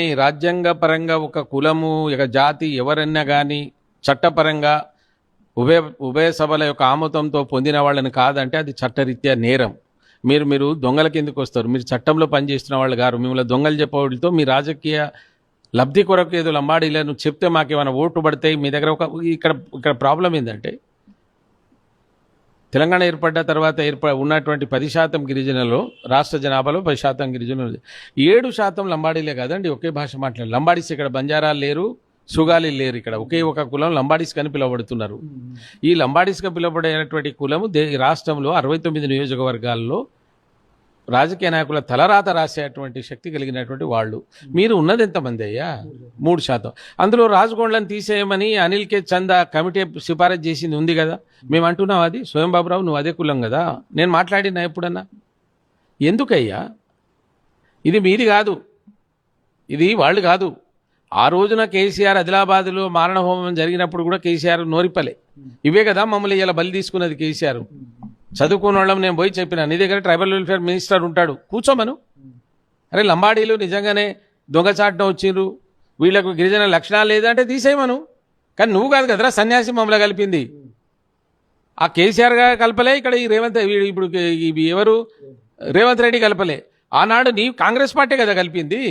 రాజ్యాంగపరంగా ఒక కులము ఒక జాతి ఎవరన్నా కానీ చట్టపరంగా ఉభయ సభల యొక్క ఆమోదంతో పొందిన వాళ్ళని కాదంటే అది చట్టరీత్యా నేరం. మీరు దొంగల కిందకు వస్తారు. మీరు చట్టంలో పనిచేస్తున్న వాళ్ళు గారు. మిమ్మల్ని దొంగలు చెప్పేవాళ్ళతో మీ రాజకీయ లబ్ధి కొరకు ఏదో లంబాడీలా నువ్వు చెప్తే మాకేమైనా ఓట్లు పడతాయి మీ దగ్గర. ఇక్కడ ప్రాబ్లం ఏంటంటే తెలంగాణ ఏర్పడ్డ తర్వాత ఉన్నటువంటి 10% గిరిజనులు రాష్ట్ర జనాభాలో 10% గిరిజనులు 7% లంబాడీలే కాదండి ఒకే భాష మాట్లాడారు. లంబాడీస్ ఇక్కడ బంజారాలు లేరు, సుగాలి లేరు. ఇక్కడ ఒకే ఒక కులం లంబాడీస్ అని పిలువబడుతున్నారు. ఈ లంబాడీస్గా పిలువబడేటువంటి కులము రాష్ట్రంలో 69 నియోజకవర్గాల్లో రాజకీయ నాయకుల తలరాత రాసేటువంటి శక్తి కలిగినటువంటి వాళ్ళు. మీరు ఉన్నది ఎంతమంది అయ్యా? 3%. అందులో రాజగోండ్లను తీసేయమని అనిల్ కే చందా కమిటీ సిఫారసు చేసింది ఉంది కదా. మేము అంటున్నాం అది స్వయం బాబురావు నువ్వు అదే కులం కదా. నేను మాట్లాడినా ఎప్పుడన్నా? ఎందుకయ్యా? ఇది మీది కాదు, ఇది వాళ్ళు కాదు. ఆ రోజున కేసీఆర్ ఆదిలాబాద్లో మారణహోమం జరిగినప్పుడు కూడా కేసీఆర్ నోరిప్పలే. ఇవే కదా మమ్మల్ని ఇలా బలి తీసుకున్నది కేసీఆర్. చదువుకున్న వాళ్ళం నేను పోయి చెప్పిన నీ దగ్గర ట్రైబల్ వెల్ఫేర్ మినిస్టర్ ఉంటాడు కూర్చోమను. అరే లంబాడీలు నిజంగానే దొంగచాటం వచ్చిండ్రు, వీళ్ళకు గిరిజన లక్షణాలు లేదంటే తీసేయమను. కానీ నువ్వు కాదు కదరా సన్యాసి మమ్మల్ని కలిపింది. ఆ కేసీఆర్ గారు కలపలే, ఇక్కడ ఈ ఇప్పుడు ఎవరు రేవంత్ రెడ్డి కలపలే. ఆనాడు నీ కాంగ్రెస్ పార్టీ కదా కలిపింది.